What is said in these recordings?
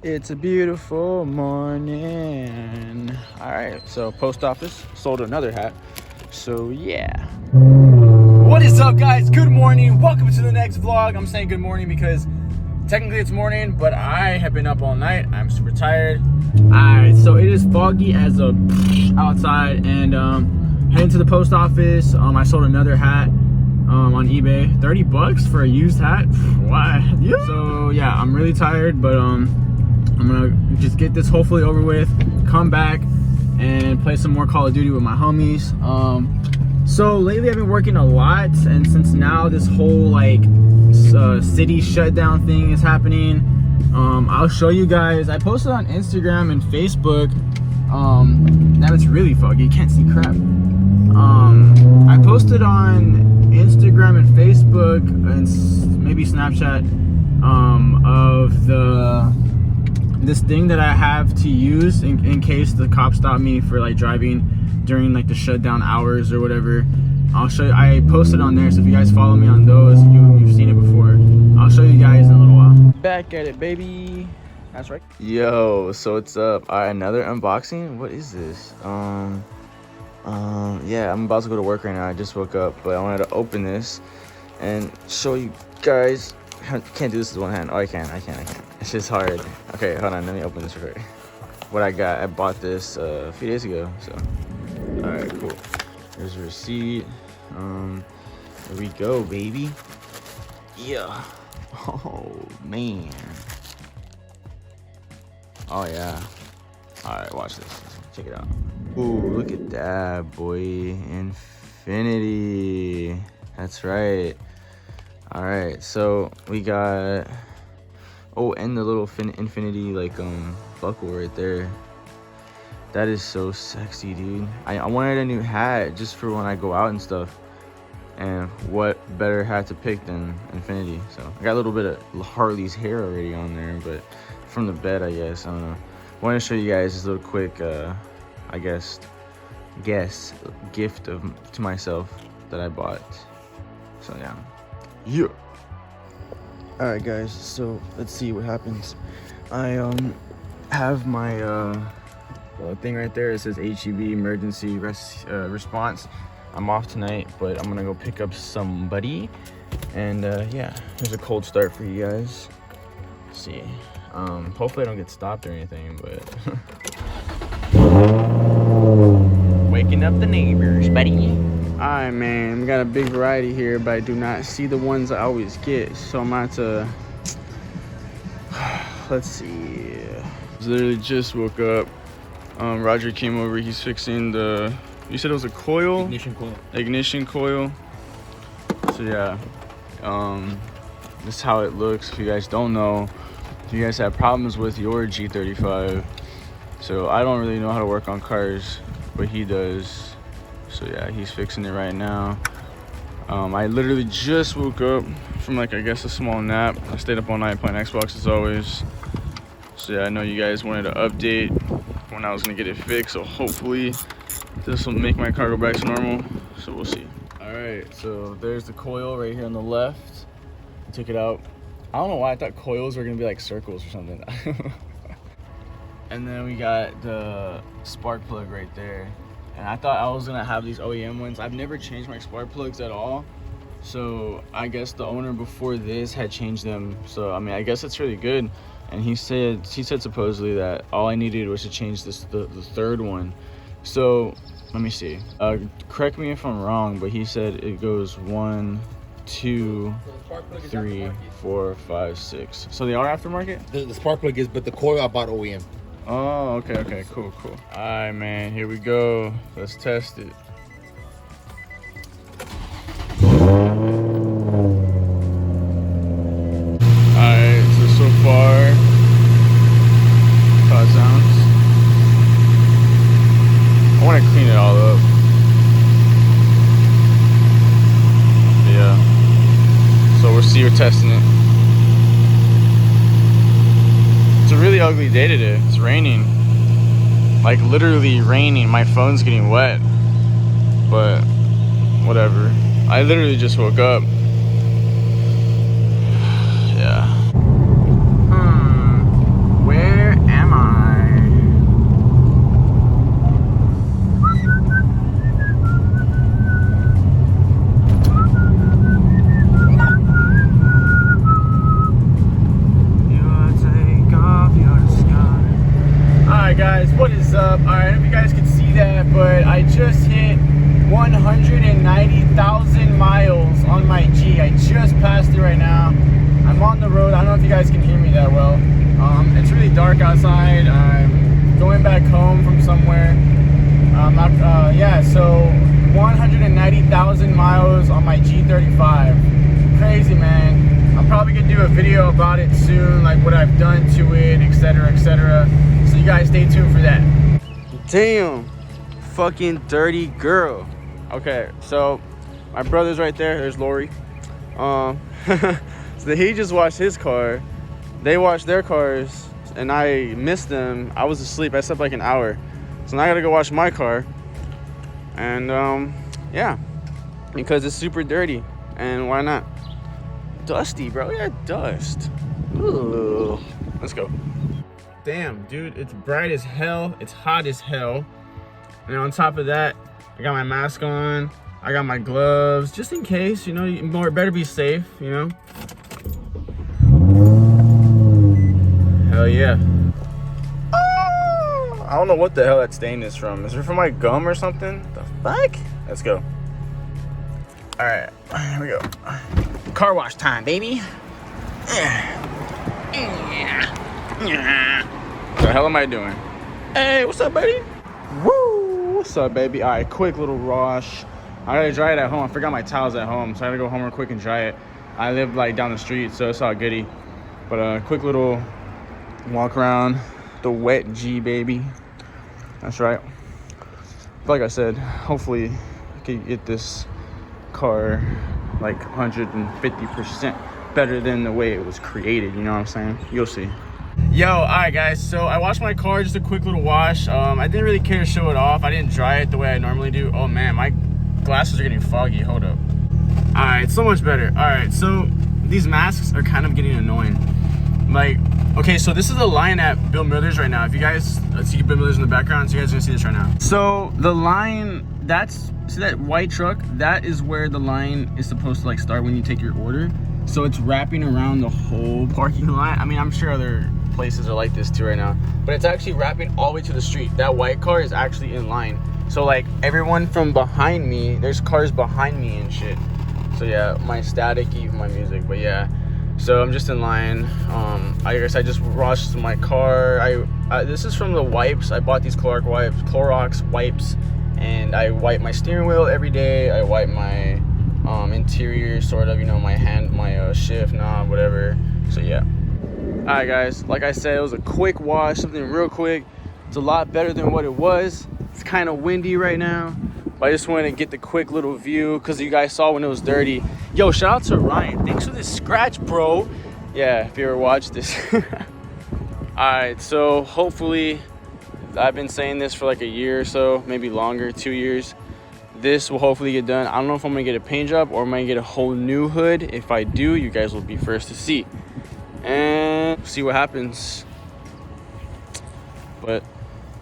It's a beautiful morning. All right, so post office sold another hat. So yeah. What is up, guys? Good morning. Welcome to the next vlog. I'm saying good morning because technically it's morning, but I have been up all night. I'm super tired. Alright, so it is foggy as a outside, and heading to the post office. I sold another hat on eBay. 30 bucks for a used hat. Why? Yeah. So yeah, I'm really tired, but I'm gonna just get this hopefully over with, come back and play some more Call of Duty with my homies. So lately I've been working a lot, and since now this whole like city shutdown thing is happening, I'll show you guys. I posted on Instagram and Facebook. Now it's really foggy, you can't see crap. I posted on Instagram and Facebook and maybe Snapchat of this thing that I have to use in case the cops stop me for like driving during like the shutdown hours or whatever. I'll show you. I posted on there, so if you guys follow me on those, you've seen it before. I'll show you guys in a little while. Back at it, baby. That's right. Yo, so what's up? All right, another unboxing. What is this? Yeah, I'm about to go to work right now. I just woke up, but I wanted to open this and show you guys. I can't do this with one hand. Oh, I can. It's just hard. Okay, hold on. Let me open this real quick. What I got, I bought this a few days ago. So, all right, cool. There's a receipt. Here we go, baby. Yeah. Oh man. Oh yeah. All right, watch this. Check it out. Ooh, look at that, boy. Infiniti. That's right. All right, so we got. Oh, and the little Infiniti like buckle right there. That is so sexy, dude. I wanted a new hat just for when I go out and stuff. And what better hat to pick than Infiniti? So I got a little bit of Harley's hair already on there, but from the bed, I guess. I don't know. I want to show you guys this little quick, I guess gift to myself that I bought. So yeah. All right, guys. So let's see what happens. I have my thing right there. It says HEB emergency response. I'm off tonight, but I'm gonna go pick up somebody, and yeah, here's a cold start for you guys. Let's see, hopefully I don't get stopped or anything, but waking up the neighbors, buddy. All right, man, we got a big variety here, but I do not see the ones I always get, so I'm about to let's see. I literally just woke up. Roger came over. He's fixing the. You said it was a coil? Ignition coil. So yeah, this is how it looks. If you guys don't know, if you guys have problems with your G35, so I don't really know how to work on cars, but he does. So yeah, he's fixing it right now. I literally just woke up from like, I guess, a small nap. I stayed up all night playing Xbox as always. So yeah, I know you guys wanted to update when I was gonna get it fixed, so hopefully this will make my car go back to normal, so we'll see. All right, so there's the coil right here on the left. I took it out. I don't know why I thought coils were gonna be like circles or something. And then we got the spark plug right there. And I thought I was gonna have these OEM ones. I've never changed my spark plugs at all. So I guess the owner before this had changed them. So I mean, I guess it's really good. And he said supposedly that all I needed was to change the third one. So let me see. Correct me if I'm wrong, but he said it goes 1, 2, 3, 4, 5, 6. So they are aftermarket? The spark plug is, but the coil I bought OEM. Oh, okay, cool. All right, man, here we go. Let's test it. Alright, so far, how it sounds. I want to clean it all up. Yeah. So we'll see, we're testing it. It's a really ugly day today. It's raining. Like literally raining. My phone's getting wet. But whatever. I literally just woke up. Yeah. Where Alright guys, what is up? Alright, I don't know if you guys can see that, but I just hit 190,000 miles on my G. I just passed it right now. I'm on the road. I don't know if you guys can hear me that well. It's really dark outside. I'm going back home from somewhere. Yeah, so 190,000 miles on my G35. Crazy, man. I'm probably gonna do a video about it soon, like what I've done to it, etc, etc. So you guys stay tuned for that. Damn, fucking dirty girl. Okay, so my brother's right there. There's Lori. So he just washed his car. They washed their cars, and I missed them. I was asleep. I slept like an hour. So now I gotta go wash my car. And yeah, because it's super dirty. And why not? Dusty, bro. Yeah, dust. Ooh. Let's go. Damn, dude, it's bright as hell. It's hot as hell. And on top of that, I got my mask on. I got my gloves, just in case, you know, you better be safe, you know. Hell yeah. Oh, I don't know what the hell that stain is from. Is it from my gum or something? The fuck? Let's go. All right, here we go. Car wash time, baby. What the hell am I doing? Hey, what's up, buddy? Woo! What's up, baby? All right, quick little wash. I gotta dry it at home. I forgot my towels at home, so I gotta go home real quick and dry it. I live like down the street, so it's all goody. But quick little walk around the wet G, baby. That's right. Like I said, hopefully I can get this car like 150% better than the way it was created, you know what I'm saying? You'll see. Yo, all right guys, so I washed my car, just a quick little wash. I didn't really care to show it off. I didn't dry it the way I normally do. Oh man, my glasses are getting foggy. Hold up. All right, so much better. All right, so these masks are kind of getting annoying. Like, okay, so this is the line at Bill Miller's right now. If you guys see Bill Miller's in the background, so you guys are gonna see this right now. So the line, see that white truck? That is where the line is supposed to like start when you take your order. So it's wrapping around the whole parking lot. I mean, I'm sure other places are like this too right now, but it's actually wrapping all the way to the street. That white car is actually in line. So like everyone from behind me, there's cars behind me and shit. So yeah, my static, even my music, but yeah. So I'm just in line. I guess I just washed my car. This is from the wipes. I bought these Clorox wipes, and I wipe my steering wheel every day. I wipe my interior, sort of, you know, my shift knob, whatever. So yeah. All right guys, like I said, it was a quick wash, something real quick. It's a lot better than what it was. It's kind of windy right now, but I just wanted to get the quick little view because you guys saw when it was dirty. Yo, shout out to Ryan. Thanks for this scratch, bro. Yeah, if you ever watched this. All right, so hopefully, I've been saying this for like a year or so, maybe longer, 2 years. This will hopefully get done. I don't know if I'm gonna get a paint job or I'm gonna get a whole new hood. If I do, you guys will be first to see. And see what happens. But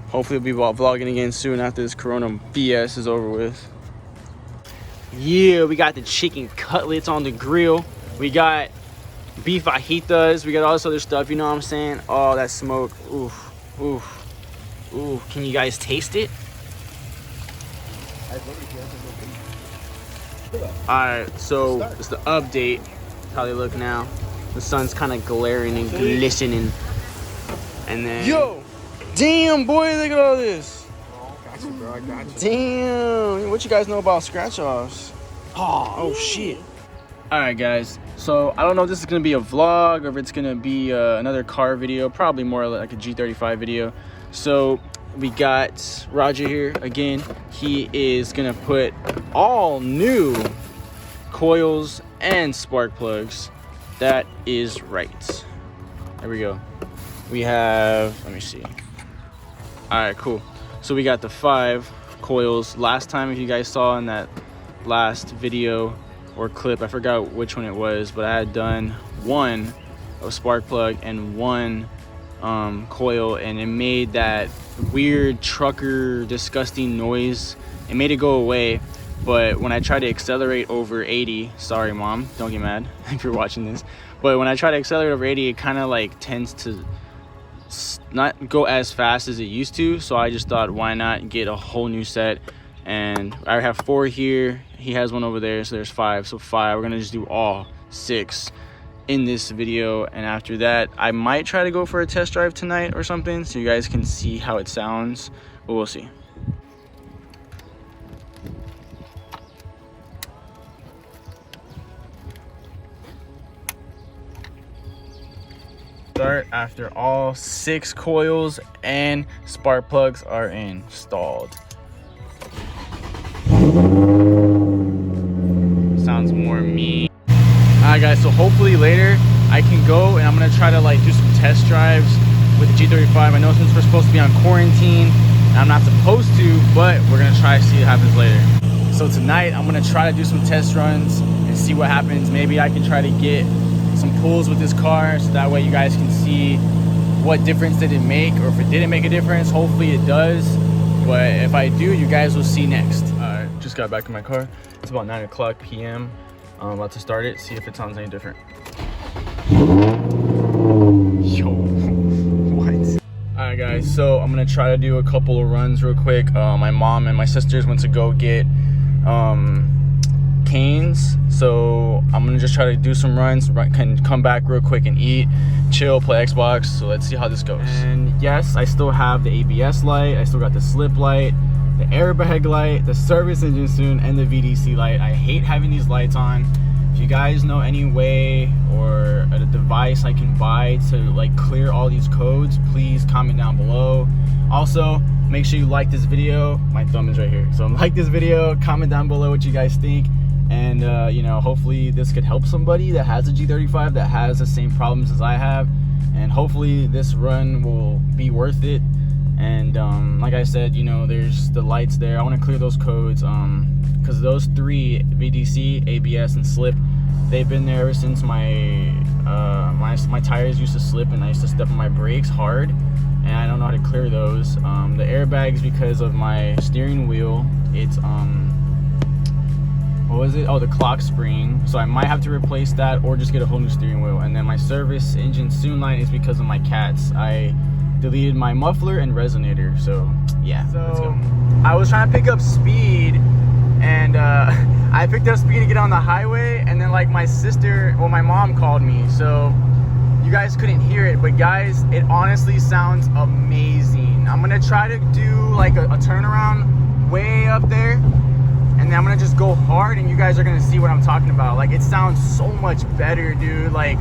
hopefully we'll be vlogging again soon after this Corona BS is over with. Yeah, we got the chicken cutlets on the grill. We got beef fajitas. We got all this other stuff, you know what I'm saying? Oh, that smoke. Oof, oof, oof. Can you guys taste it? Alright, so it's the update. How they look now. The sun's kind of glaring and glistening. And then... Yo! Damn, boy, look at all this. Oh, got you, bro. I got you. Damn. What you guys know about scratch-offs? Oh, shit. Alright, guys. So, I don't know if this is going to be a vlog or if it's going to be another car video. Probably more like a G35 video. So, we got Roger here again. He is going to put all new coils and spark plugs. That is right. There we go. We have, let me see. All right, cool. So we got the 5 coils. Last time, if you guys saw in that last video or clip, I forgot which one it was, but I had done 1 spark plug and 1 coil, and it made that weird trucker disgusting noise. It made it go away. But when I try to accelerate over 80, sorry mom, don't get mad if you're watching this, but when I try to accelerate over 80, it kind of like tends to not go as fast as it used to, so I just thought why not get a whole new set. And I have 4 here, he has one over there, so there's 5. So 5, we're gonna just do all 6 in this video. And after that, I might try to go for a test drive tonight or something, so you guys can see how it sounds, but we'll see. Start after all 6 coils and spark plugs are installed. Sounds more mean. Alright guys, so hopefully later I can go and I'm gonna try to like do some test drives with the G35. I know since we're supposed to be on quarantine, I'm not supposed to, but we're gonna try to see what happens later. So tonight I'm gonna try to do some test runs and see what happens. Maybe I can try to get some pulls with this car, so that way you guys can see what difference did it make, or if it didn't make a difference. Hopefully it does, but if I do, you guys will see next. Just got back in my car. It's about 9 p.m. I'm about to start it, see if it sounds any different. Yo, what? Alright guys, so I'm gonna try to do a couple of runs real quick. My mom and my sisters went to go get canes, so I'm gonna just try to do some runs, can come back real quick and eat, chill, play Xbox. So let's see how this goes. And yes, I still have the ABS light, I still got the slip light, the airbag light, the service engine soon, and the VDC light. I hate having these lights on. If you guys know any way or a device I can buy to like clear all these codes, please comment down below. Also, make sure you like this video. My thumb is right here, so like this video, comment down below what you guys think. And you know, hopefully this could help somebody that has a G35 that has the same problems as I have, and hopefully this run will be worth it. And like I said, you know, there's the lights there. I want to clear those codes because those 3, VDC, ABS, and slip, they've been there ever since my my tires used to slip and I used to step on my brakes hard, and I don't know how to clear those. The airbags, because of my steering wheel, it's what was it? Oh, the clock spring. So I might have to replace that or just get a whole new steering wheel. And then my service engine soon light is because of my cats. I deleted my muffler and resonator. So yeah, let's go. I was trying to pick up speed, and I picked up speed to get on the highway, and then like my sister, well, my mom called me. So you guys couldn't hear it, but guys, it honestly sounds amazing. I'm gonna try to do like a turnaround way up there, and then I'm gonna just go hard, and you guys are gonna see what I'm talking about. Like, it sounds so much better, dude. Like,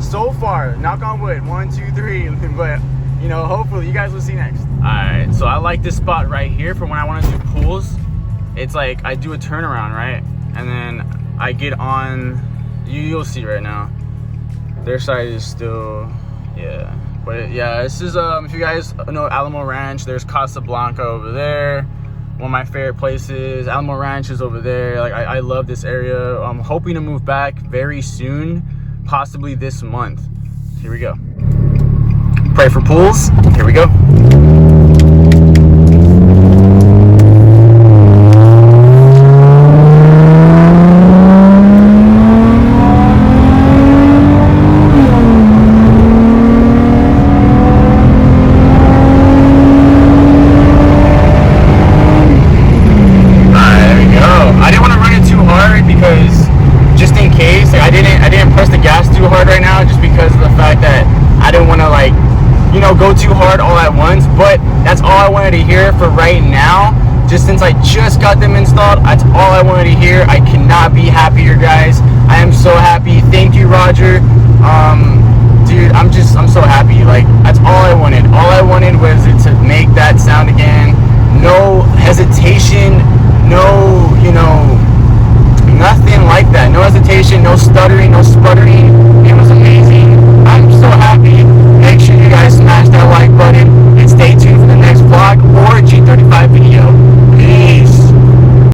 so far, knock on wood, 1, 2, 3, but you know, hopefully you guys will see next. All right, so I like this spot right here for when I want to do pulls. It's like I do a turnaround, right, and then I get on. You'll see right now. Their side is still, yeah, but yeah, this is if you guys know Alamo Ranch, there's Casablanca over there. One of my favorite places. Alamo Ranch is over there. Like, I love this area. I'm hoping to move back very soon, possibly this month. Here we go. Pray for pools. Here we go. Go too hard all at once, but that's all I wanted to hear for right now. Just since I just got them installed, that's all I wanted to hear. I cannot be happier, guys. I am so happy. Thank you, Roger. Dude, I'm so happy. Like, that's all I wanted. All I wanted was it to make that sound again. No hesitation, no, you know, nothing like that. No hesitation, no stuttering, no sputtering. It was amazing. I'm so happy. Make sure you guys smash that like button and stay tuned for the next vlog or G35 video.